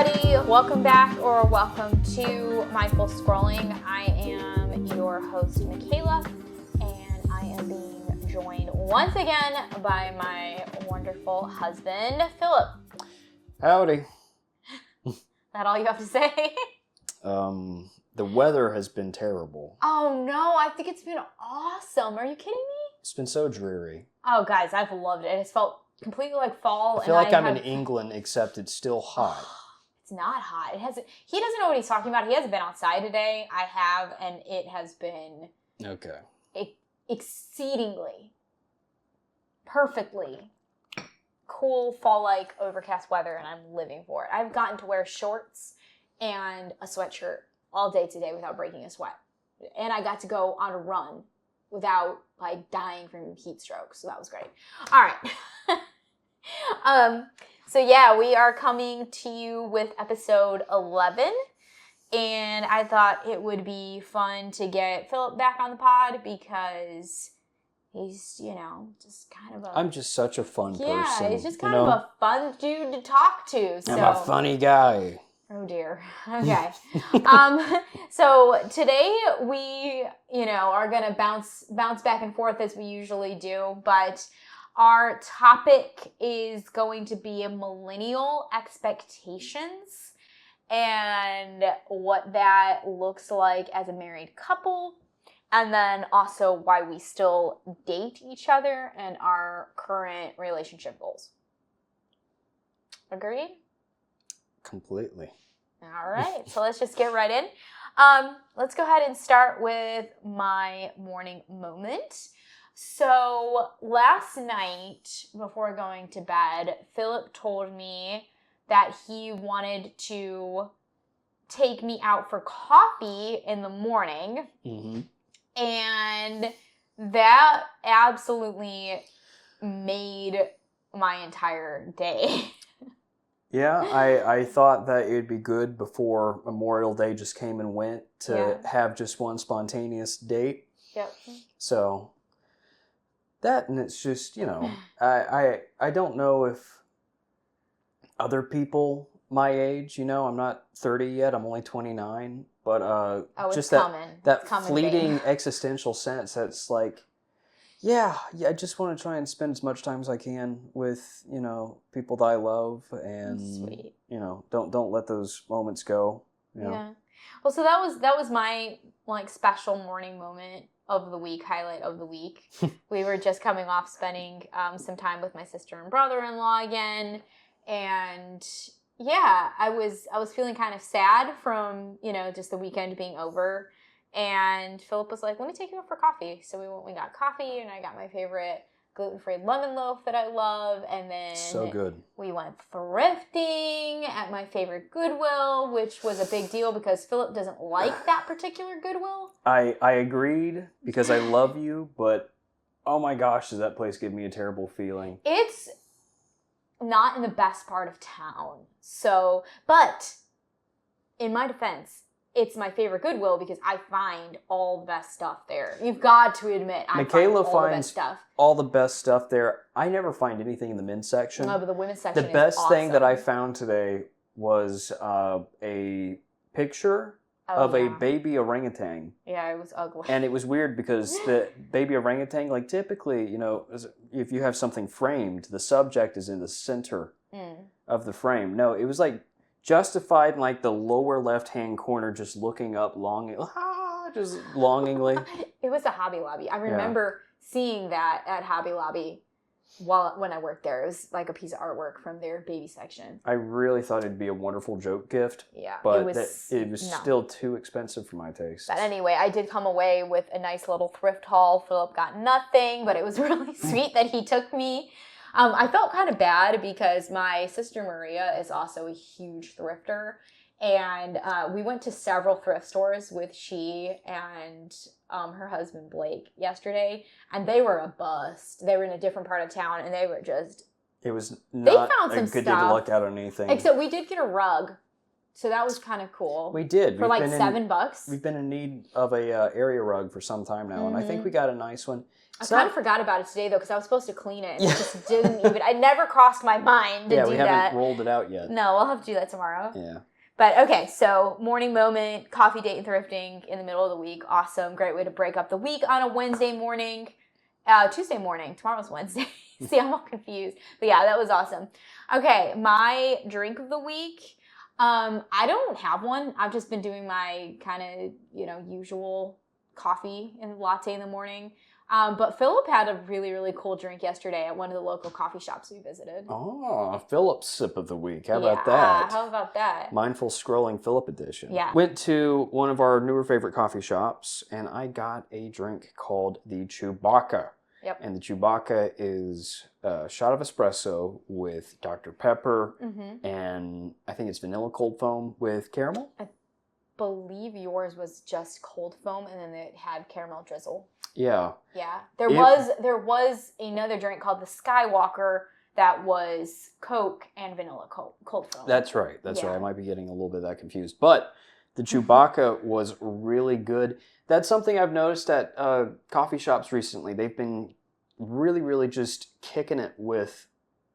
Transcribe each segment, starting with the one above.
everybody. Welcome back or welcome to Mindful Scrolling. I am your host, Michaela, and I am being joined once again by my wonderful husband, Philip. Howdy. That all you have to say? The weather has been terrible. Oh no, I think it's been awesome. Are you kidding me? It's been so dreary. Oh guys, I've loved it. It's felt completely like fall. I feel like I'm in England, except it's still hot. It's not hot. He doesn't know what he's talking about. He hasn't been outside today. I have, and it has been exceedingly, perfectly cool, fall-like, overcast weather, and I'm living for it. I've gotten to wear shorts and a sweatshirt all day today without breaking a sweat. And I got to go on a run without, dying from heat stroke. So that was great. All right. So yeah, we are coming to you with episode 11. And I thought it would be fun to get Philip back on the pod because he's, just kind of I'm just such a fun person. Yeah, he's just kind of a fun dude to talk to. So. I'm a funny guy. Oh dear. Okay. So today we, are going to bounce back and forth as we usually do, but our topic is going to be millennial expectations and what that looks like as a married couple, and then also why we still date each other and our current relationship goals. Agreed? Completely. All right, so let's just get right in. Let's go ahead and start with my morning moment. So last night, before going to bed, Philip told me that he wanted to take me out for coffee in the morning. Mm-hmm. And that absolutely made my entire day. Yeah, I thought that it would be good before Memorial Day just came and went to have just one spontaneous date. Yep. So that, and it's just, I don't know if other people my age, I'm not 30 yet, I'm only 29, but just that fleeting existential sense that's like, I just want to try and spend as much time as I can with, people that I love, and sweet. Don't let those moments go. Yeah. Well, so that was my special morning moment of the week, highlight of the week. We were just coming off spending some time with my sister and brother-in-law again, and I was feeling kind of sad from just the weekend being over. And Philip was like, let me take you out for coffee. So we got coffee, and I got my favorite gluten-free lemon loaf that I love. And then so good. We went thrifting at my favorite Goodwill, which was a big deal because Philip doesn't like that particular Goodwill. I agreed because I love you, but oh my gosh, does that place give me a terrible feeling. It's not in the best part of town. So, but in my defense, it's my favorite Goodwill because I find all the best stuff there. You've got to admit, Michaela find all the best stuff. All the best stuff there. I never find anything in the men's section. No, but the women's section The best is awesome. thing that I found today was a picture of a baby orangutan. Yeah, it was ugly. And it was weird because the baby orangutan, typically, if you have something framed, the subject is in the center of the frame. No, it was justified in the lower left-hand corner, just looking up just longingly. It was a Hobby Lobby. I remember seeing that at Hobby Lobby when I worked there. It was a piece of artwork from their baby section. I really thought it'd be a wonderful joke gift. Yeah. But it was still too expensive for my taste. But anyway, I did come away with a nice little thrift haul. Philip got nothing, but it was really sweet that he took me. I felt kind of bad because my sister Maria is also a huge thrifter, and we went to several thrift stores with she and her husband Blake yesterday, and they were a bust. They were in a different part of town, and they were just... It was not they found some a good stuff, day to look out on anything. Except we did get a rug. So that was kind of cool. We did. For like $7. We've been in need of a area rug for some time now, and I think we got a nice one. I kind of forgot about it today, though, because I was supposed to clean it. And it just didn't even... I never crossed my mind to do that. Yeah, we haven't rolled it out yet. No, we'll have to do that tomorrow. Yeah. But, okay, so morning moment, coffee date and thrifting in the middle of the week. Awesome. Great way to break up the week on a Wednesday morning. Tuesday morning. Tomorrow's Wednesday. See, I'm all confused. But, yeah, that was awesome. Okay, my drink of the week... I don't have one. I've just been doing my kind of, usual coffee and latte in the morning. But Philip had a really, really cool drink yesterday at one of the local coffee shops we visited. Oh, Philip's sip of the week. How about that? How about that? Mindful Scrolling Philip edition. Yeah. Went to one of our newer favorite coffee shops, and I got a drink called the Chewbacca. Yep. And the Chewbacca is a shot of espresso with Dr. Pepper, and I think it's vanilla cold foam with caramel. I believe yours was just cold foam, and then it had caramel drizzle. Yeah. Yeah. There was another drink called the Skywalker that was Coke and vanilla cold foam. That's right. That's right. I might be getting a little bit of that confused. But the Chewbacca was really good. That's something I've noticed at coffee shops recently. They've been really, really just kicking it with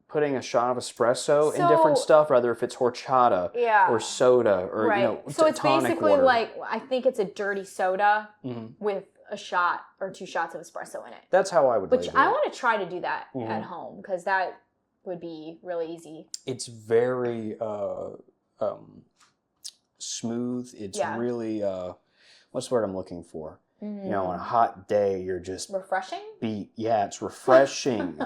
putting a shot of espresso in different stuff, whether if it's horchata or soda or, so it's basically water. like, I think it's a dirty soda with a shot or 2 shots of espresso in it. That's how I would label it. Which I want to try to do that at home because that would be really easy. It's very smooth. It's really, what's the word I'm looking for? On a hot day, you're just... Refreshing? Yeah, it's refreshing.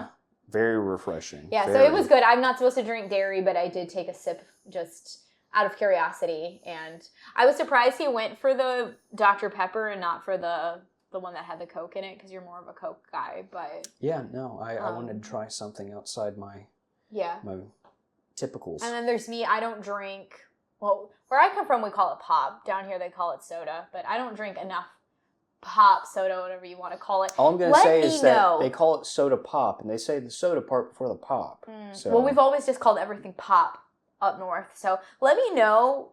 Very refreshing. Yeah, so it was good. I'm not supposed to drink dairy, but I did take a sip just out of curiosity. And I was surprised he went for the Dr. Pepper and not for the one that had the Coke in it, because you're more of a Coke guy. But yeah, no, I wanted to try something outside my typicals. And then there's me. I don't drink... Well, where I come from, we call it pop. Down here, they call it soda. But I don't drink enough pop, soda, whatever you want to call it. All I'm going to say is that they call it soda pop, and they say the soda part before the pop. So. Well, we've always just called everything pop up north. So let me know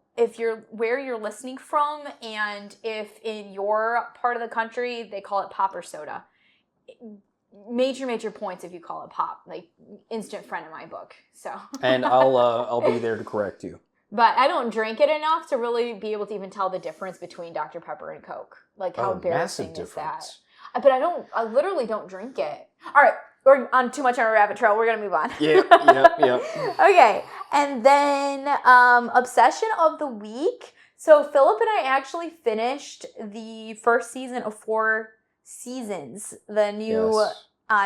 where you're listening from, and if in your part of the country they call it pop or soda. Major points if you call it pop. Like, instant friend in my book. So. And I'll be there to correct you. But I don't drink it enough to really be able to even tell the difference between Dr. Pepper and Coke. Like, how embarrassing is that? But I literally don't drink it. All right, we're on too much on a rabbit trail. We're going to move on. Yeah. Okay, and then Obsession of the Week. So Philip and I actually finished the first season of 4 seasons. The new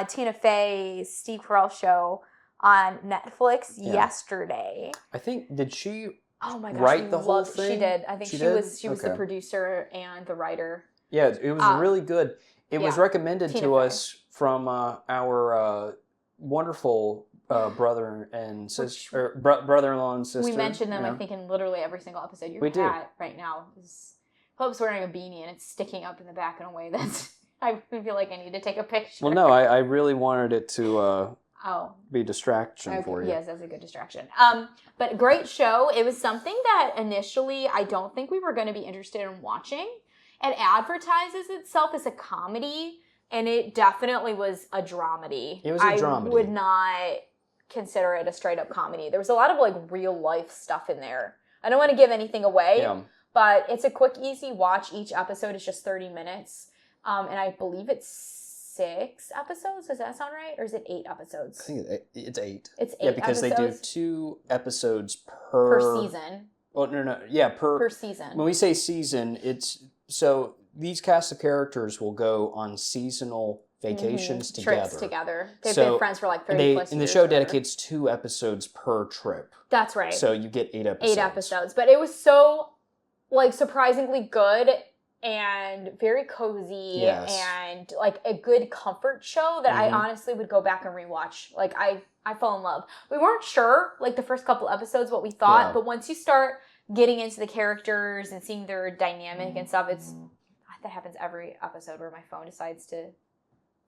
Tina Fey, Steve Carell show on Netflix yesterday. I think, did she write the whole thing? She did. I think she was the producer and the writer. Yeah, it was really good. It was recommended to us from our wonderful brother and sister, brother-in-law and sister. We mentioned them, I think, in literally every single episode. Your cat right now is Philip's wearing a beanie and it's sticking up in the back in a way that's I feel like I need to take a picture. Well, no, I really wanted it to be a distraction for you. Yes, that's a good distraction. But great show. It was something that initially I don't think we were going to be interested in watching. It advertises itself as a comedy, and it definitely was a dramedy. It was a dramedy. I would not consider it a straight-up comedy. There was a lot of, like, real-life stuff in there. I don't want to give anything away, but it's a quick, easy watch. Each episode is just 30 minutes, and I believe it's 6 episodes. Does that sound right? Or is it 8 episodes? I think it's 8. It's 8 Yeah, because episodes? they do 2 episodes per season. Oh, no. Yeah, per season. When we say season, it's... So these cast of characters will go on seasonal vacations together. Trips together. They've been friends for like 30 plus years. And the show dedicates 2 episodes per trip. That's right. So you get 8 episodes. 8 episodes. But it was so, like, surprisingly good and very cozy and, like, a good comfort show that I honestly would go back and rewatch. Like, I fell in love. We weren't sure, like, the first couple episodes what we thought, but once you start getting into the characters and seeing their dynamic and stuff, that happens every episode where my phone decides to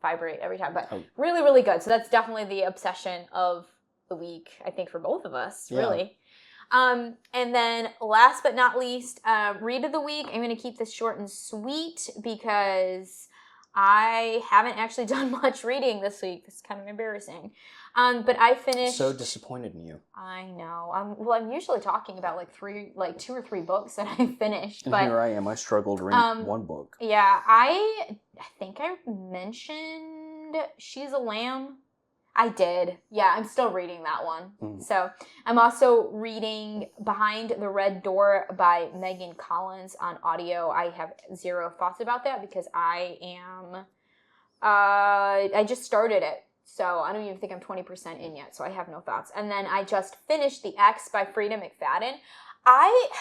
vibrate every time. But really, really good. So that's definitely the obsession of the week, I think, for both of us, really. And then last but not least, read of the week. I'm going to keep this short and sweet because I haven't actually done much reading this week. It's kind of embarrassing. But I finished. So disappointed in you. I know. I'm usually talking about like 2 or 3 books that I finished. And here I am. I struggled to read one book. Yeah, I think I mentioned She's a Lamb. I did. Yeah, I'm still reading that one. So I'm also reading Behind the Red Door by Megan Collins on audio. I have zero thoughts about that because I just started it. So I don't even think I'm 20% in yet. So I have no thoughts. And then I just finished The X by Frida McFadden. I've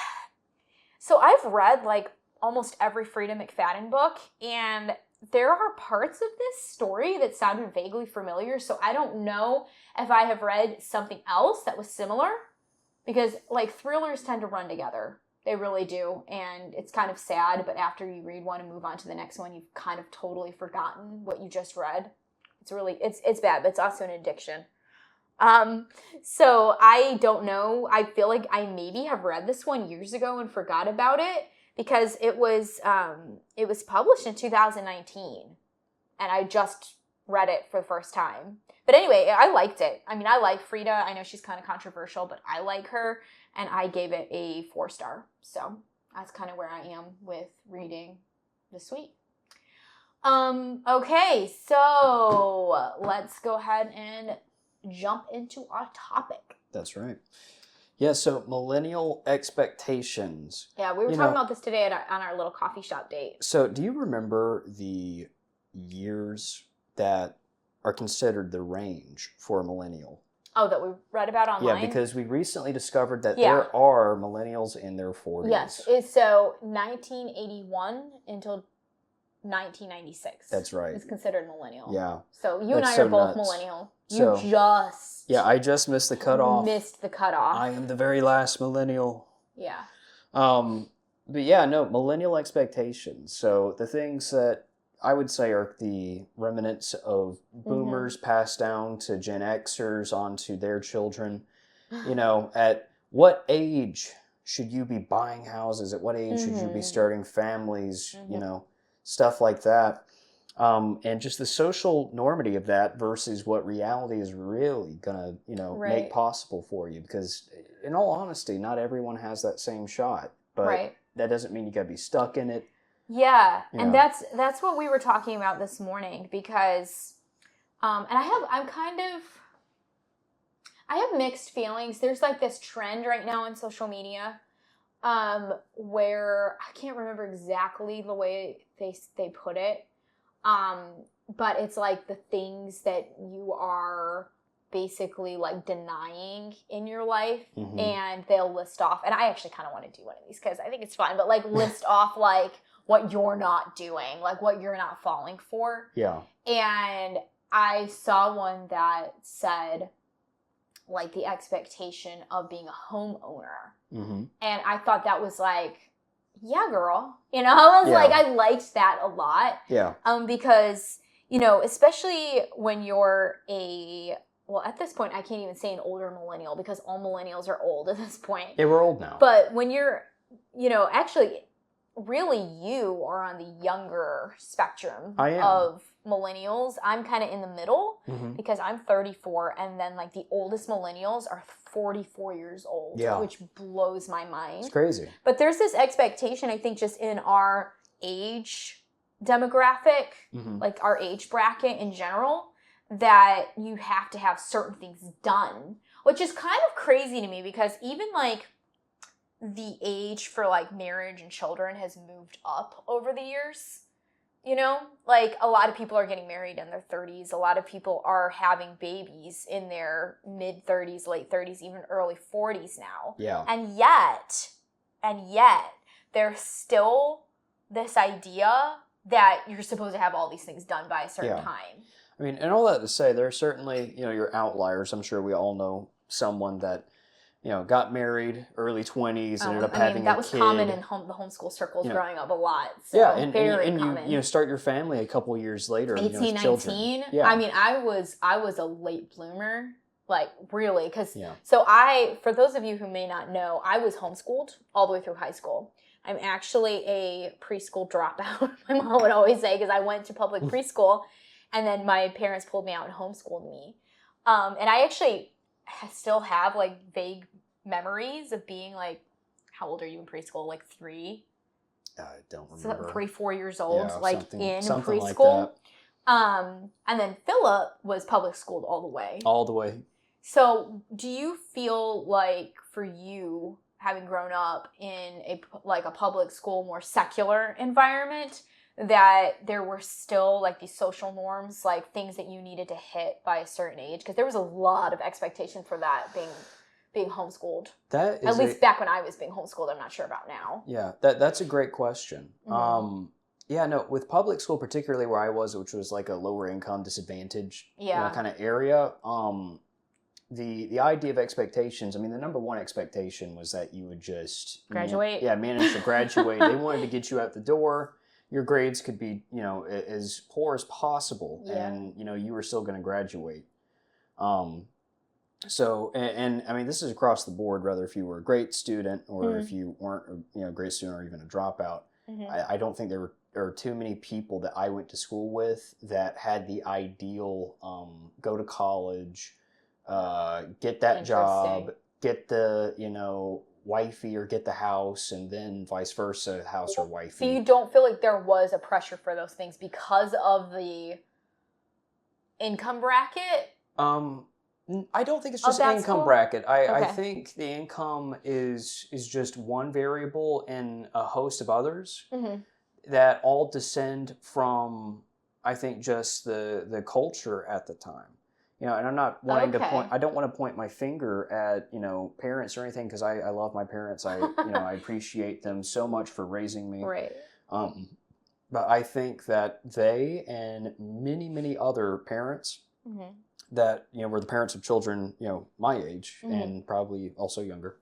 read like almost every Frida McFadden book, and there are parts of this story that sounded vaguely familiar, so I don't know if I have read something else that was similar, because like thrillers tend to run together. They really do, and it's kind of sad, but after you read one and move on to the next one, you've kind of totally forgotten what you just read. It's bad, but it's also an addiction. So I don't know. I feel like I maybe have read this one years ago and forgot about it, because it was published in 2019, and I just read it for the first time. But anyway, I liked it. I mean, I like Frida. I know she's kind of controversial, but I like her, and I gave it a 4-star. So that's kind of where I am with reading this week. Okay, so let's go ahead and jump into our topic. That's right. Yeah, so millennial expectations. Yeah, we were talking about this today on our little coffee shop date. So do you remember the years that are considered the range for a millennial? Oh, that we read about online? Yeah, because we recently discovered that there are millennials in their 40s. Yes, so 1981 until 1996. That's right. It's considered millennial. Yeah. So you and I are both millennial. Yeah, I just missed the cutoff. I am the very last millennial. Yeah. But yeah, no, millennial expectations. So the things that I would say are the remnants of boomers passed down to Gen Xers onto their children. You know, at what age should you be buying houses? At what age should you be starting families? You know, stuff like that. And just the social normity of that versus what reality is really gonna, make possible for you. Because in all honesty, not everyone has that same shot. But that doesn't mean you gotta be stuck in it. Yeah, and that's what we were talking about this morning, because and I have mixed feelings. There's like this trend right now in social media where I can't remember exactly the way they put it, but it's like the things that you are basically like denying in your life, and they'll list off, and I actually kind of want to do one of these because I think it's fun, but like list off like what you're not doing, like what you're not falling for. Yeah. And I saw one that said like the expectation of being a homeowner. And I thought that was like, yeah, girl. I was like, I liked that a lot. Yeah. Because, especially when you're at this point, I can't even say an older millennial because all millennials are old at this point. Yeah, we're old now. But when you're, actually, really you are on the younger spectrum of millennials. I'm kind of in the middle because I'm 34, and then like the oldest millennials are 44 years old, which blows my mind. It's crazy. But there's this expectation, I think, just in our age demographic, like our age bracket in general, that you have to have certain things done, which is kind of crazy to me because even like the age for like marriage and children has moved up over the years. Like a lot of people are getting married in their 30s. A lot of people are having babies in their mid 30s, late 30s, even early 40s now. Yeah. And yet there's still this idea that you're supposed to have all these things done by a certain time. I mean, and all that to say, there are certainly, your outliers. I'm sure we all know someone that, got married early 20s, ended up having a kid. That was common in the homeschool circles growing up a lot. So and common. you start your family a couple years later. 18, 19. Yeah. I mean, I was a late bloomer. Like, really? Because, Yeah. so for those of you who may not know, I was homeschooled all the way through high school. I'm actually a preschool dropout, my mom would always say, because I went to public preschool, and then my parents pulled me out and homeschooled me. And I actually still have, like, vague memories of being, like, how old are you in preschool? Like 3? I don't remember. 3, 4 years old, Yeah, like something preschool. like that. And then Philip was public schooled all the way. All the way. So do you feel like, for you, having grown up in a public school, more secular environment, that there were still like these social norms, like things that you needed to hit by a certain age? Because there was a lot of expectation for that being homeschooled. That is at least back when I was being homeschooled. I'm not sure about now. Yeah, that's a great question. Mm-hmm. Yeah, no, with public school, particularly where I was, which was like a lower income, disadvantaged, kind of area. The idea of expectations, I mean, the number one expectation was that you would just graduate. Manage to graduate. They wanted to get you out the door. Your grades could be, as poor as possible, and you were still going to graduate. So, and I mean, this is across the board, whether if you were a great student or if you weren't, a great student or even a dropout. Mm-hmm. I don't think there are too many people that I went to school with that had the ideal go to college, get that job, get the, wifey or get the house, and then vice versa, house or wifey. So you don't feel like there was a pressure for those things because of the income bracket? I don't think it's just an income bracket. I think the income is just one variable in a host of others that all descend from, I think, just the culture at the time. And I'm not wanting to point. I don't want to point my finger at parents or anything, because I love my parents. I I appreciate them so much for raising me. Right. But I think that they and many other parents. That were the parents of children my age and probably also younger,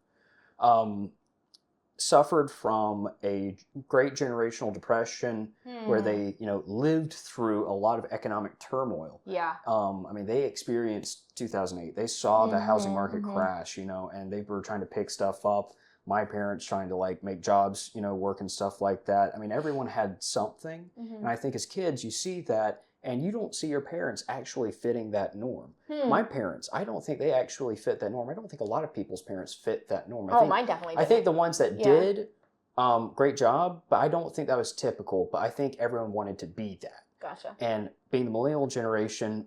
suffered from a great generational depression where they lived through a lot of economic turmoil. Yeah. I mean, they experienced 2008. They saw the housing market crash, and they were trying to pick stuff up. My parents trying to like make jobs, work and stuff like that. I mean, everyone had something, and I think as kids you see that. And you don't see your parents actually fitting that norm. My parents, I don't think they actually fit that norm. I don't think a lot of people's parents fit that norm. Mine definitely did. I think the ones that did, great job, but I don't think that was typical. But I think everyone wanted to be that. Gotcha. And being the millennial generation,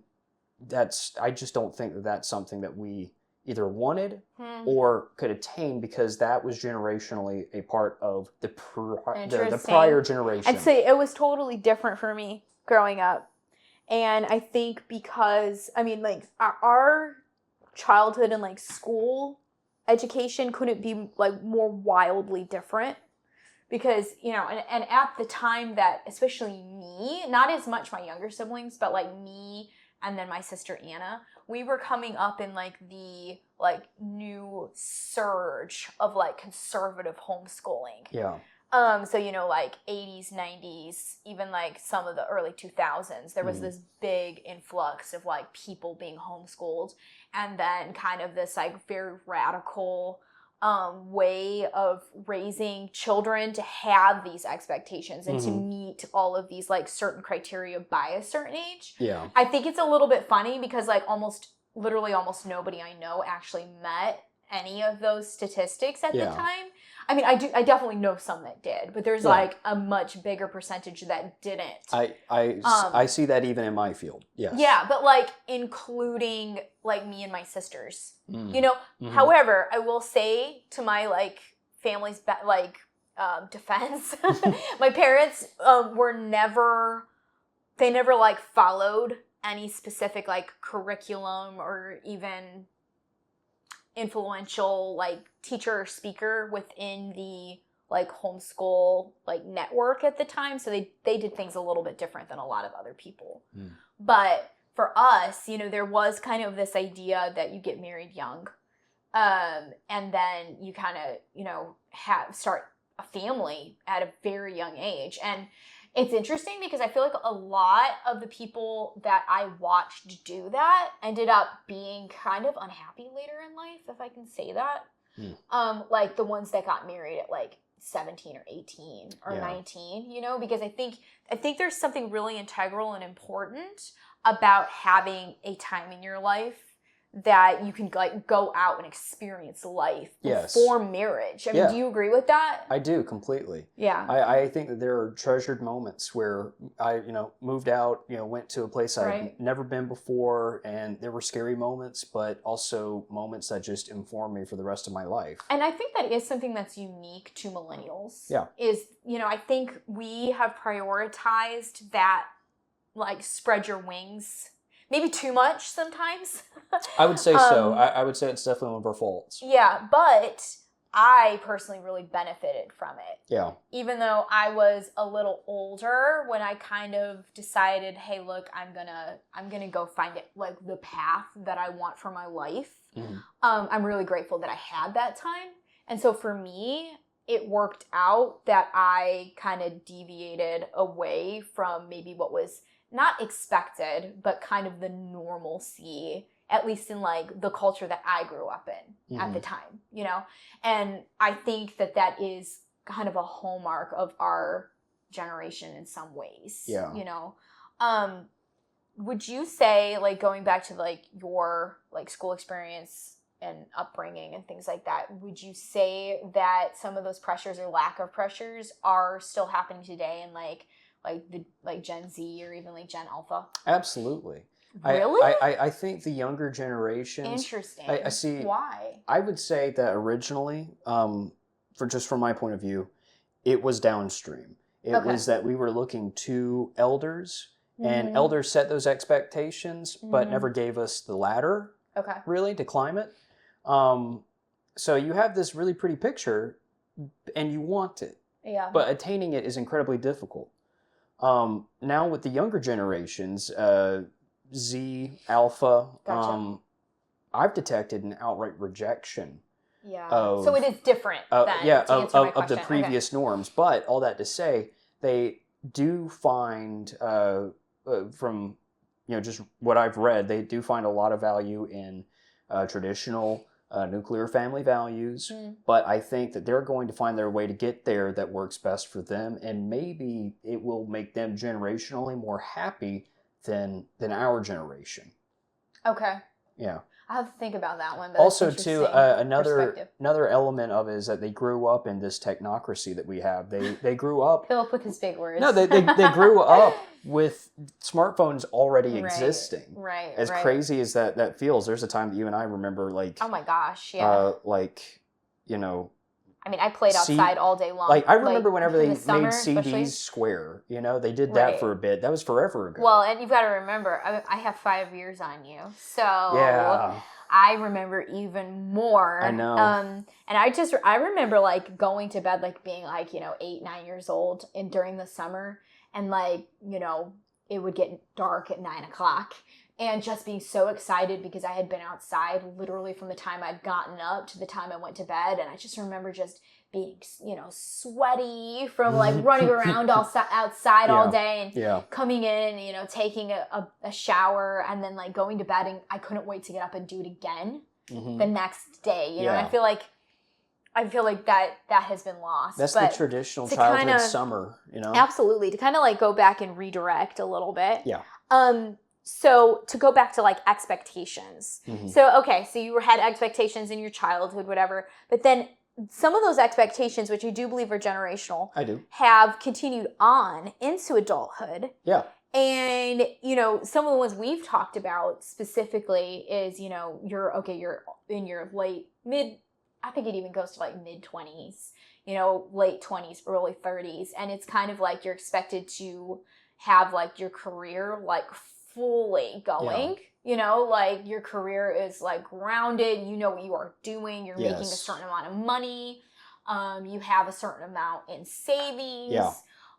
I just don't think that that's something that we either wanted or could attain, because that was generationally a part of the prior generation. I'd say it was totally different for me growing up. And I think because, I mean, like, our childhood and, like, school education couldn't be, like, more wildly different. Because, and at the time that, especially me, not as much my younger siblings, but, like, me and then my sister Anna, we were coming up in, like, the, like, new surge of, like, conservative homeschooling. Yeah. So, like 80s, 90s, even like some of the early 2000s, there was this big influx of like people being homeschooled, and then kind of this like very radical way of raising children to have these expectations and to meet all of these like certain criteria by a certain age. Yeah. I think it's a little bit funny because like literally almost nobody I know actually met any of those statistics at the time. I mean, I definitely know some that did, but there's like a much bigger percentage that didn't. I see that even in my field. Yes. Yeah, but like including like me and my sisters, However, I will say to my like family's defense, my parents they never like followed any specific like curriculum or even influential like teacher or speaker within the like homeschool like network at the time, so they did things a little bit different than a lot of other people. But for us, there was kind of this idea that you get married young, and then you kind of start a family at a very young age. And It's interesting because I feel like a lot of the people that I watched do that ended up being kind of unhappy later in life, if I can say that. Like the ones that got married at like 17 or 18 or 19, you know, because I think there's something really integral and important about having a time in your life that you can like go out and experience life before marriage. I mean, do you agree with that? I do completely. Yeah. I think that there are treasured moments where I, moved out, went to a place I'd never been before, and there were scary moments, but also moments that just informed me for the rest of my life. And I think that is something that's unique to millennials. Yeah. Is, I think we have prioritized that, like, spread your wings. Maybe too much sometimes. I would say so. I would say it's definitely one of our faults. Yeah, but I personally really benefited from it. Yeah. Even though I was a little older when I kind of decided, hey, look, I'm gonna go find it, like the path that I want for my life. Mm-hmm. I'm really grateful that I had that time. And so for me, it worked out that I kind of deviated away from maybe what was not expected, but kind of the normalcy, at least in like the culture that I grew up in at the time, And I think that is kind of a hallmark of our generation in some ways, Would you say, like, going back to like your like school experience and upbringing and things like that, would you say that some of those pressures or lack of pressures are still happening today in like Gen Z or even like Gen Alpha? Absolutely. Really? I think the younger generations. Interesting. I see. Why? I would say that originally, from my point of view, it was downstream. It was that we were looking to elders, and elders set those expectations, but never gave us the ladder. Okay. Really, to climb it. So you have this really pretty picture, and you want it. Yeah. But attaining it is incredibly difficult. Now with the younger generations, Z, Alpha, gotcha. I've detected an outright rejection. Yeah. So it is different then, of the previous norms. But all that to say, they do find, from just what I've read, they do find a lot of value in traditional nuclear family values, but I think that they're going to find their way to get there that works best for them, and maybe it will make them generationally more happy than our generation. Okay. Yeah. I have to think about that one. Also, too, another element of it is that they grew up in this technocracy that we have. They grew up. Philip with his big words. No, they grew up with smartphones already existing. Right. As crazy as that feels, there's a time that you and I remember, like. Oh my gosh! Yeah. I mean, I played outside all day long. Like, I remember whenever they made CDs square, they did that for a bit. That was forever ago. Well, and you've got to remember, I have 5 years on you. So yeah. I remember even more. I know. And I remember, like, going to bed, like, being, like, 8, 9 years old and during the summer. And, like, it would get dark at 9 o'clock. And just being so excited because I had been outside literally from the time I'd gotten up to the time I went to bed. And I just remember just being, sweaty from like running around outside all day and coming in, taking a shower and then like going to bed. And I couldn't wait to get up and do it again the next day. And I feel like that has been lost. That's the traditional childhood summer, Absolutely. To kind of like go back and redirect a little bit. Yeah. So to go back to like expectations. So you had expectations in your childhood, whatever, but then some of those expectations, which I do believe are generational, I do, have continued on into adulthood. Yeah. And, some of the ones we've talked about specifically is, you're in your I think it even goes to like mid 20s, late 20s, early 30s. And it's kind of like you're expected to have like your career like fully going, like your career is like grounded, what you are doing, you're making a certain amount of money, you have a certain amount in savings,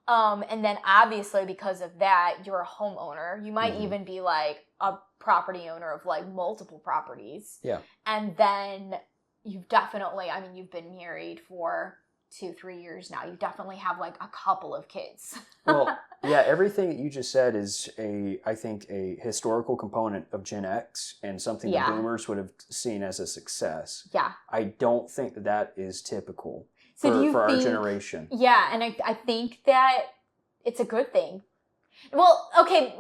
and then obviously because of that, you're a homeowner. You might even be like a property owner of like multiple properties. Yeah. And then you've been married for 2-3 years now, you definitely have like a couple of kids. Well, yeah, everything that you just said is I think a historical component of Gen X and something the boomers would have seen as a success. Yeah. I don't think that is typical So for our generation. Yeah, and I think that it's a good thing. Well, okay.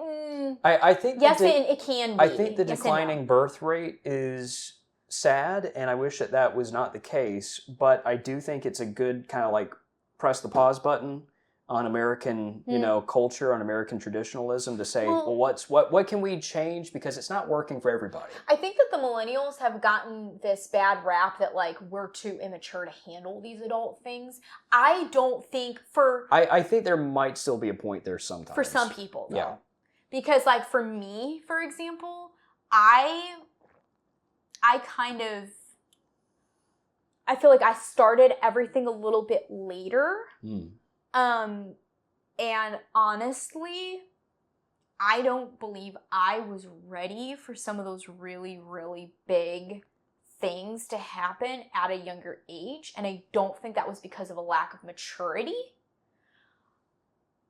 I think yes, and it can be. I think the declining birth rate is sad, and I wish that was not the case. But I do think it's a good kind of like press the pause button on American, culture, on American traditionalism to say, well, what can we change, because it's not working for everybody. I think that the millennials have gotten this bad rap that like we're too immature to handle these adult things. I don't think I think there might still be a point there sometimes. For some people, though. Yeah. Because like for me, for example, I feel like I started everything a little bit later. And honestly, I don't believe I was ready for some of those really, really big things to happen at a younger age. And I don't think that was because of a lack of maturity.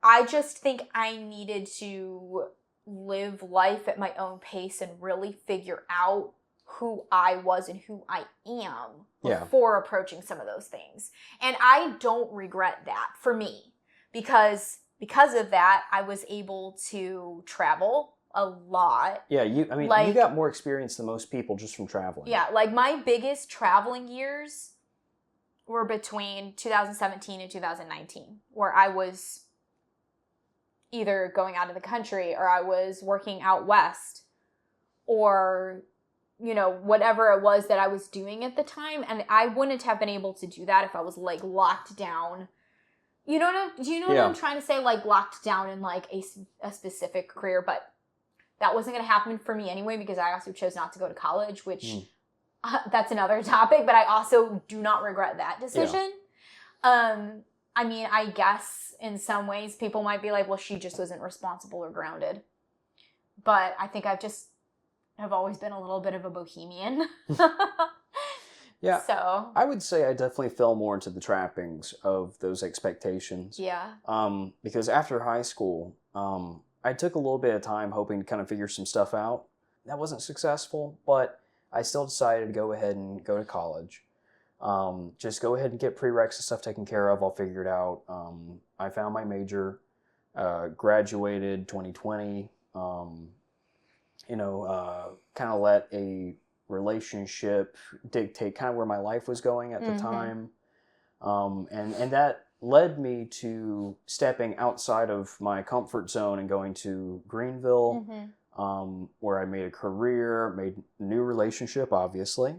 I just think I needed to live life at my own pace and really figure out who I was and who I am before approaching some of those things. And I don't regret that for me, because of that, I was able to travel a lot. Yeah, you got more experience than most people just from traveling. Yeah, like my biggest traveling years were between 2017 and 2019, where I was either going out of the country or I was working out west or, whatever it was that I was doing at the time. And I wouldn't have been able to do that if I was like locked down. Do you know what I'm trying to say? Like locked down in like a specific career, but that wasn't going to happen for me anyway, because I also chose not to go to college, which that's another topic, but I also do not regret that decision. I guess in some ways people might be like, well, she just wasn't responsible or grounded. But I think I've always been a little bit of a bohemian. Yeah. So I would say I definitely fell more into the trappings of those expectations. Yeah. Because after high school, I took a little bit of time hoping to kind of figure some stuff out. That wasn't successful, but I still decided to go ahead and go to college. Just go ahead and get prereqs and stuff taken care of. I'll figure it out. I found my major, graduated 2020, kind of let a relationship dictate kind of where my life was going at the time. And that led me to stepping outside of my comfort zone and going to Greenville, where I made a career, made a new relationship, obviously.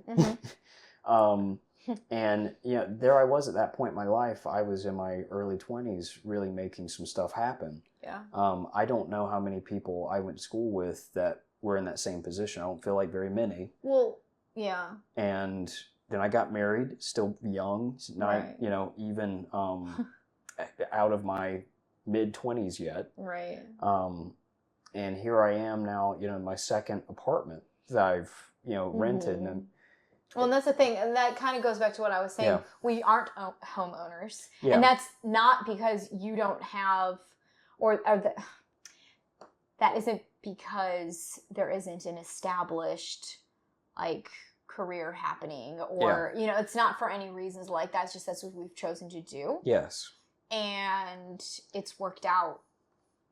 And, there I was at that point in my life. I was in my early 20s really making some stuff happen. Yeah. I don't know how many people I went to school with that were in that same position. I don't feel like very many. Well, yeah. And then I got married, still young, not, even out of my mid-20s yet. Right. And here I am now, in my second apartment that I've, rented. And well, and that's the thing, and that kind of goes back to what I was saying. Yeah. We aren't homeowners, Yeah. and that's not because you don't have, that isn't because there isn't an established, like, career happening, or it's not for any reasons like that. It's just that's what we've chosen to do. Yes. And it's worked out,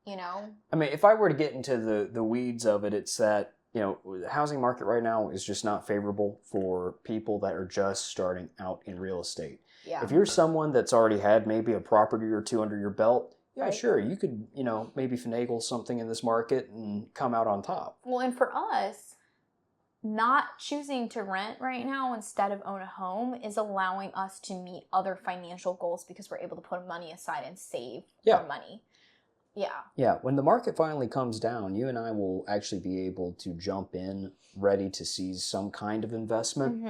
I mean, if I were to get into the weeds of it, it's that, the housing market right now is just not favorable for people that are just starting out in real estate. Yeah. If you're someone that's already had maybe a property or two under your belt, Right. Sure, you could, maybe finagle something in this market and come out on top. Well, and for us, not choosing to rent right now instead of own a home is allowing us to meet other financial goals because we're able to put money aside and save our money. Yeah. Yeah. When the market finally comes down, you and I will actually be able to jump in ready to seize some kind of investment.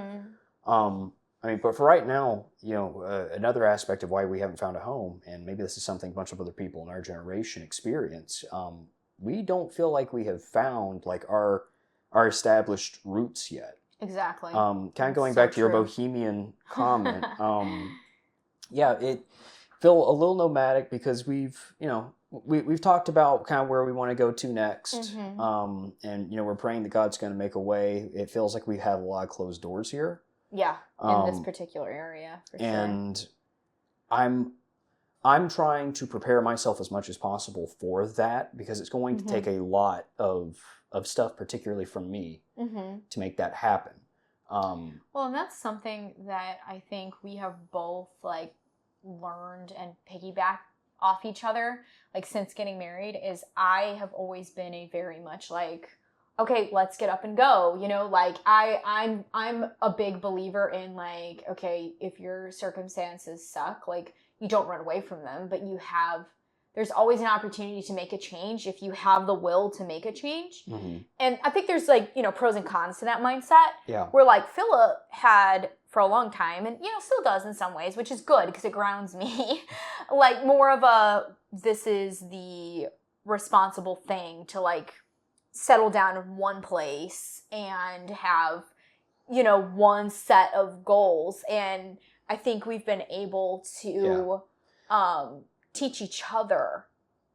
But for right now, another aspect of why we haven't found a home, and maybe this is something a bunch of other people in our generation experience, we don't feel like we have found like our established roots yet. Exactly. Kind of going back to your bohemian comment, yeah, it feel a little nomadic because we've talked about kind of where we want to go to next. And we're praying that God's going to make a way. It feels like we have a lot of closed doors here. Yeah, in this particular area, for sure. And I'm trying to prepare myself as much as possible for that, because it's going to take a lot of stuff, particularly from me, to make that happen. Well, and that's something that I think we have both like learned and piggyback off each other, like since getting married, is I have always been a very much like, okay, let's get up and go. Like I'm a big believer in like, okay, if your circumstances suck, like you don't run away from them, but there's always an opportunity to make a change if you have the will to make a change. And I think there's like, pros and cons to that mindset. Yeah. Where like Philip had for a long time, and still does in some ways, which is good because it grounds me, like more of this is the responsible thing to like settle down in one place and have, one set of goals. And I think we've been able to teach each other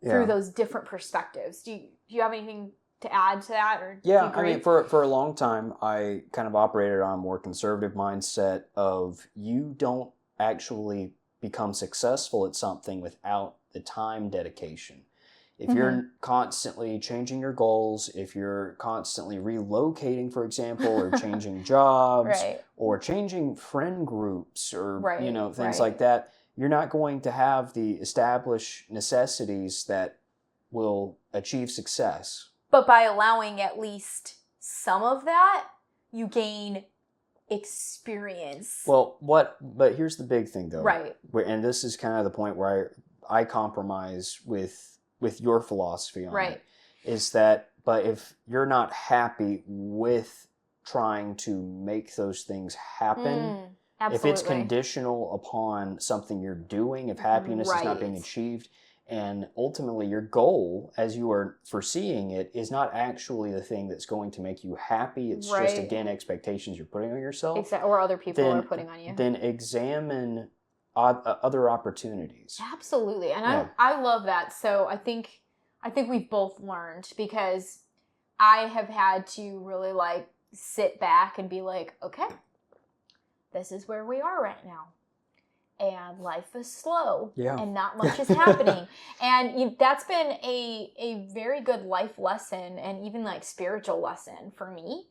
through those different perspectives. Do you have anything to add to that? Or do you agree? I mean, for a long time, I kind of operated on a more conservative mindset of you don't actually become successful at something without the time dedication. If you're constantly changing your goals, if you're constantly relocating, for example, or changing jobs, or changing friend groups, or things like that, you're not going to have the established necessities that will achieve success. But by allowing at least some of that, you gain experience. Well, but here's the big thing, though. Right. And this is kind of the point where I compromise with your philosophy on it, is that, but if you're not happy with trying to make those things happen, if it's conditional upon something you're doing, if happiness is not being achieved, and ultimately your goal, as you are foreseeing it, is not actually the thing that's going to make you happy, it's just, again, expectations you're putting on yourself. Or other people are putting on you. Then examine other opportunities. Absolutely. And I love that. So I think we've both learned, because I have had to really like sit back and be like, okay, this is where we are right now. And life is slow and not much is happening. And that's been a very good life lesson, and even like spiritual lesson for me.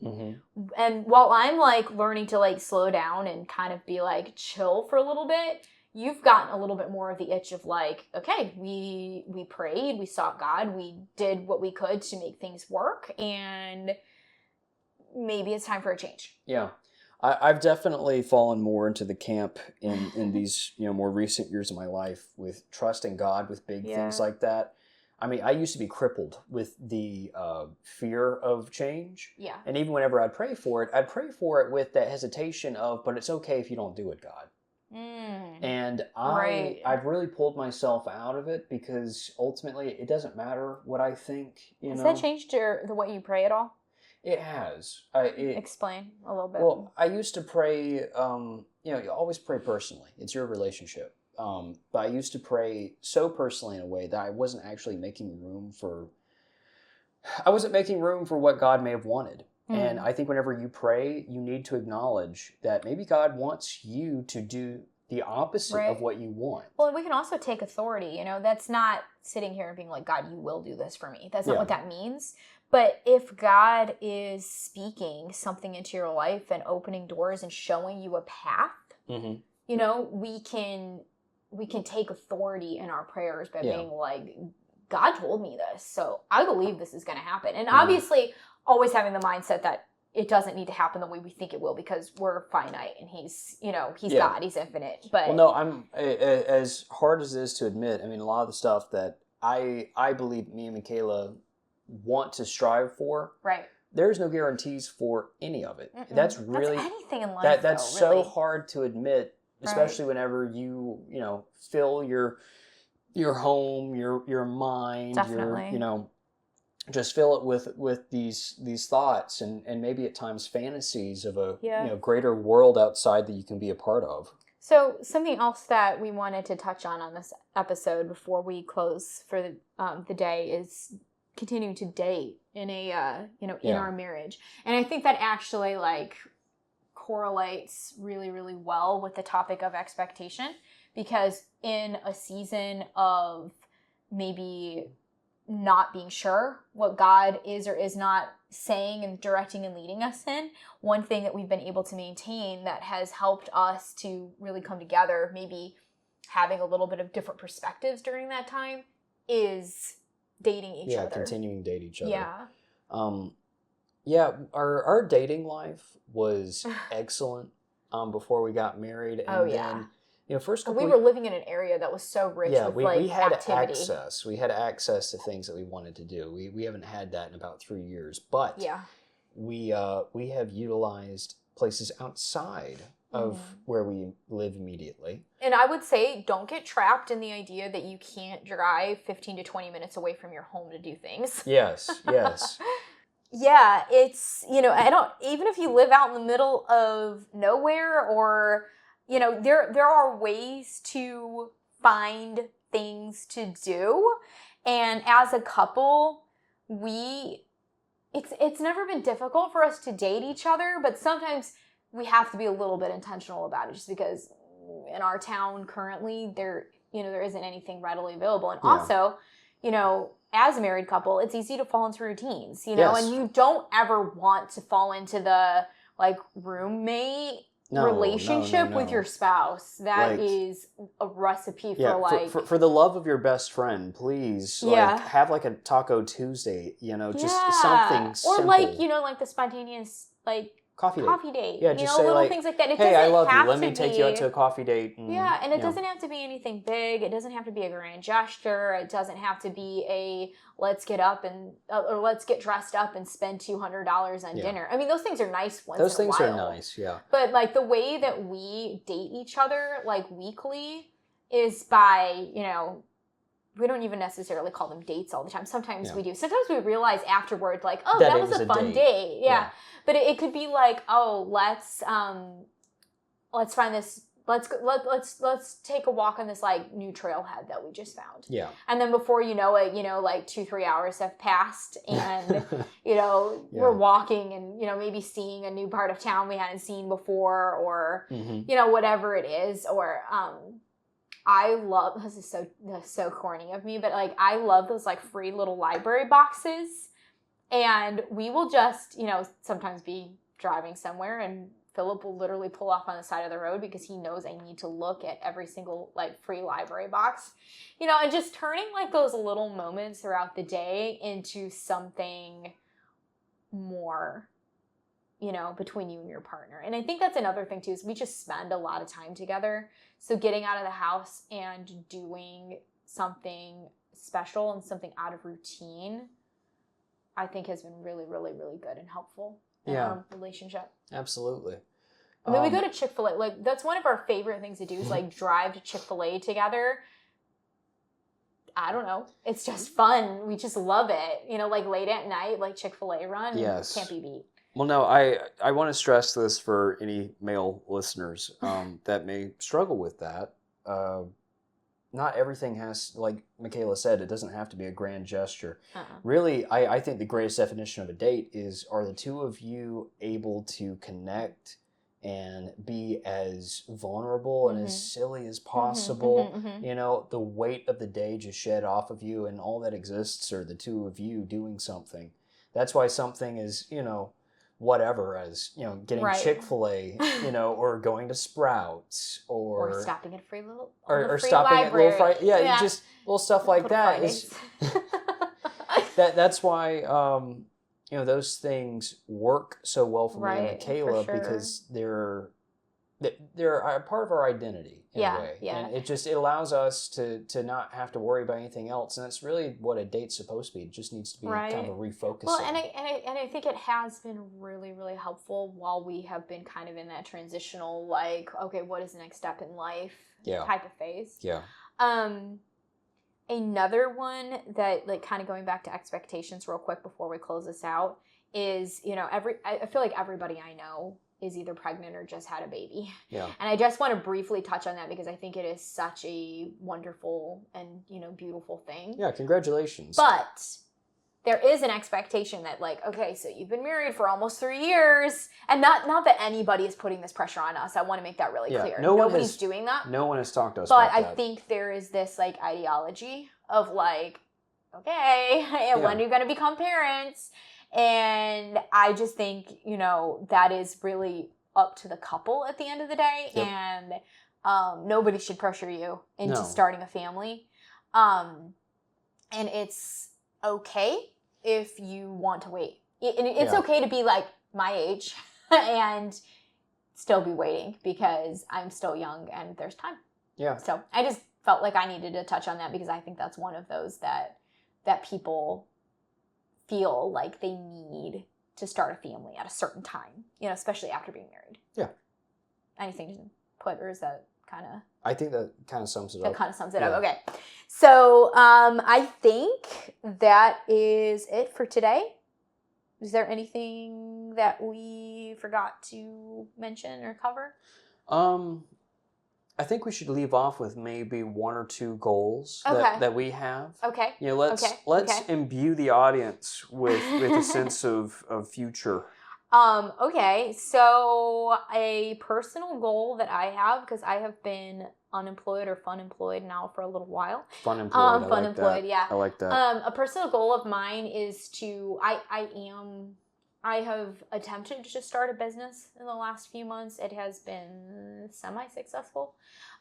And while I'm like learning to like slow down and kind of be like chill for a little bit, you've gotten a little bit more of the itch of like, okay, we prayed, we sought God, we did what we could to make things work, and maybe it's time for a change. Yeah. I've definitely fallen more into the camp in these more recent years of my life with trusting God with big things like that. I mean, I used to be crippled with the fear of change. Yeah. And even whenever I'd pray for it with that hesitation of, but it's okay if you don't do it, God. And I've really pulled myself out of it, because ultimately it doesn't matter what I think. Has that changed the way you pray at all? It has. Explain a little bit. Well, I used to pray, you always pray personally. It's your relationship. But I used to pray so personally in a way that I wasn't actually making room for what God may have wanted. And I think whenever you pray, you need to acknowledge that maybe God wants you to do the opposite of what you want. Well, we can also take authority. That's not sitting here and being like, God, you will do this for me. That's not what that means. But if God is speaking something into your life and opening doors and showing you a path, we can take authority in our prayers by being like, God told me this, so I believe this is going to happen. And obviously, always having the mindset that it doesn't need to happen the way we think it will, because we're finite and he's God, he's infinite. But I'm as hard as it is to admit. I mean, a lot of the stuff that I believe me and Michaela want to strive for. There's no guarantees for any of it. That's anything in life. That's so hard to admit, especially whenever you fill your home, your mind, just fill it with these thoughts and maybe at times fantasies of a greater world outside that you can be a part of. So something else that we wanted to touch on this episode before we close for the day is continuing to date in a in our marriage, and I think that actually like correlates really, really well with the topic of expectation, because in a season of maybe not being sure what God is or is not saying and directing and leading us in, one thing that we've been able to maintain that has helped us to really come together, maybe having a little bit of different perspectives during that time, is dating each other. Yeah, continuing to date each other. Yeah. Yeah, our dating life was excellent before we got married. And then, first couple we were living in an area that was so rich with we had activity. access. We had access to things that we wanted to do. We haven't had that in about 3 years. But we have utilized places outside of where we live immediately. And I would say don't get trapped in the idea that you can't drive 15 to 20 minutes away from your home to do things. Yes. Yeah, it's, even if you live out in the middle of nowhere, or, there are ways to find things to do. And as a couple, it's never been difficult for us to date each other, but sometimes we have to be a little bit intentional about it, just because in our town currently there isn't anything readily available. And also, as a married couple, it's easy to fall into routines, and you don't ever want to fall into the like roommate relationship with your spouse. That is a recipe for for the love of your best friend, please have like a Taco Tuesday, just something simple. Or like the spontaneous coffee date. Yeah, just say little things like that. Hey, I love you. Let me take you out to a coffee date. And it doesn't have to be anything big. It doesn't have to be a grand gesture. It doesn't have to be a let's get up and or let's get dressed up and spend $200 on dinner. I mean, those things are nice once in a while. Those things are nice, yeah. But like the way that we date each other like weekly is by, we don't even necessarily call them dates all the time. Sometimes we do. Sometimes we realize afterward, like, oh, that was a fun date. Yeah. But it could be like, oh, let's find this. Let's take a walk on this like new trailhead that we just found. Yeah. And then before you know it, like 2-3 hours have passed, and we're walking and maybe seeing a new part of town we hadn't seen before, or whatever it is, or I love, this is so corny of me, but like I love those like free little library boxes, and we will just, sometimes be driving somewhere and Philip will literally pull off on the side of the road because he knows I need to look at every single like free library box, and just turning like those little moments throughout the day into something more, between you and your partner. And I think that's another thing too, is we just spend a lot of time together. So getting out of the house and doing something special and something out of routine, I think has been really, really, really good and helpful in our relationship. Absolutely. I mean, we go to Chick-fil-A. Like, that's one of our favorite things to do is like drive to Chick-fil-A together. I don't know. It's just fun. We just love it. Like late at night, like Chick-fil-A run. Yes. Can't be beat. Well, no, I want to stress this for any male listeners that may struggle with that. Not everything has, like Michaela said, it doesn't have to be a grand gesture. Really, I think the greatest definition of a date are the two of you able to connect and be as vulnerable and as silly as possible. The weight of the day just shed off of you, and all that exists are the two of you doing something. That's why something is, whatever, as getting Chick-fil-A, or going to Sprouts, or stopping at free little or free stopping library. At little just little stuff like that is that's why those things work so well for me and Michaela, because they're a part of our identity in a way. And it allows us to not have to worry about anything else. And that's really what a date's supposed to be. It just needs to be kind of a refocusing. Well, and I think it has been really, really helpful while we have been kind of in that transitional, like, okay, what is the next step in life type of phase. Yeah. Another one that, like, kind of going back to expectations real quick before we close this out is, I feel like everybody I know is either pregnant or just had a baby. Yeah. And I just want to briefly touch on that because I think it is such a wonderful and, beautiful thing. Yeah, congratulations. But there is an expectation that, like, okay, so you've been married for almost 3 years, and not that anybody is putting this pressure on us. I want to make that really clear. Nobody's doing that. No one has talked to us but about that. I think there is this, like, ideology of, like, okay, when are you going to become parents? And I just think, that is really up to the couple at the end of the day. Yep. And nobody should pressure you into starting a family. And it's okay if you want to wait. And it's okay to be like my age and still be waiting because I'm still young and there's time. Yeah. So I just felt like I needed to touch on that because I think that's one of those that people feel like they need to start a family at a certain time, especially after being married. Yeah. Anything to put, or is that kind of... I think that kind of sums it up. That kind of sums it up. Okay. So I think that is it for today. Is there anything that we forgot to mention or cover? I think we should leave off with maybe 1 or 2 goals that we have. Okay. Let's imbue the audience with a sense of future. Okay, so a personal goal that I have, because I have been unemployed or fun-employed now for a little while. Fun-employed, fun-employed, yeah. I like that. A personal goal of mine is to, I have attempted to just start a business in the last few months. It has been semi-successful.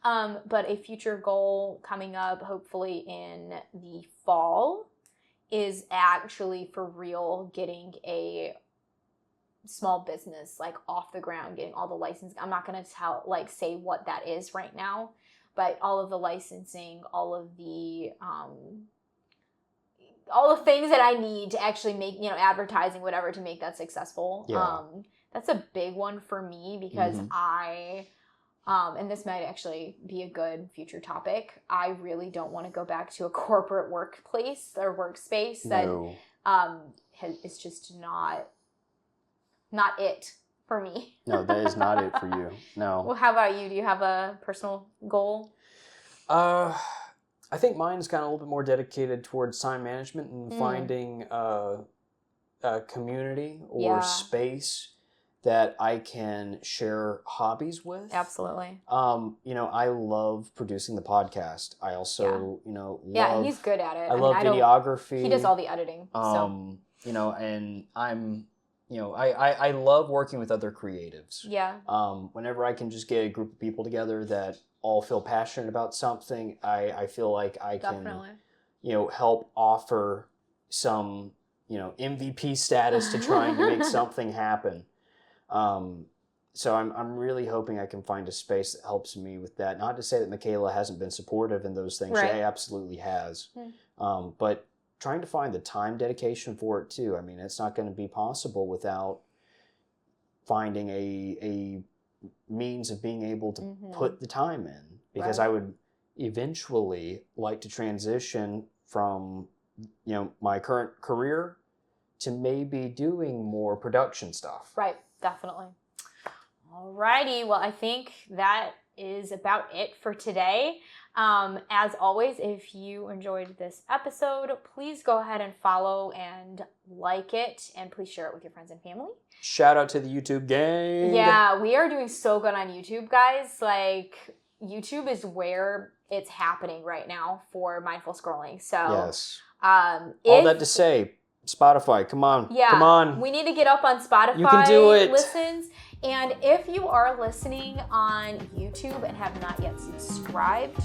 But a future goal coming up, hopefully in the fall, is actually for real getting a small business like off the ground, getting all the licensing. I'm not going to say what that is right now, but all of the licensing, all of the things that I need to actually make, advertising, whatever, to make that successful. Yeah. That's a big one for me because and this might actually be a good future topic. I really don't want to go back to a corporate workplace or workspace that it's just not it for me. No, that is not it for you. No. Well, how about you? Do you have a personal goal? I think mine's kind of a little bit more dedicated towards time management and finding a community or space that I can share hobbies with. Absolutely. I love producing the podcast. I also, love... Yeah, he's good at it. I love videography. He does all the editing. And I'm... I love working with other creatives. Yeah. Whenever I can just get a group of people together that all feel passionate about something, I feel like I can, help offer some, MVP status to trying to make something happen. So I'm really hoping I can find a space that helps me with that. Not to say that Michaela hasn't been supportive in those things. Right. She absolutely has. But trying to find the time dedication for it too. I mean, it's not going to be possible without finding a means of being able to put the time in, because I would eventually like to transition from, my current career to maybe doing more production stuff. Right. Definitely. Alrighty. Well, I think that is about it for today. As always, if you enjoyed this episode, please go ahead and follow and like it, and please share it with your friends and family. Shout out to the YouTube gang. Yeah, we are doing so good on YouTube, guys. Like, YouTube is where it's happening right now for mindful scrolling. So, yes. All that to say, Spotify, come on. Yeah, come on. We need to get up on Spotify. You can do it. Listens. And if you are listening on YouTube and have not yet subscribed,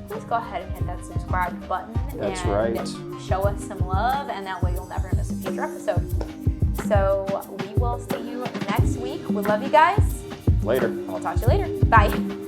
please go ahead and hit that subscribe button. That's and right. Show us some love, and that way you'll never miss a future episode. So we will see you next week. We love you guys. Later. We'll talk to you later. Bye.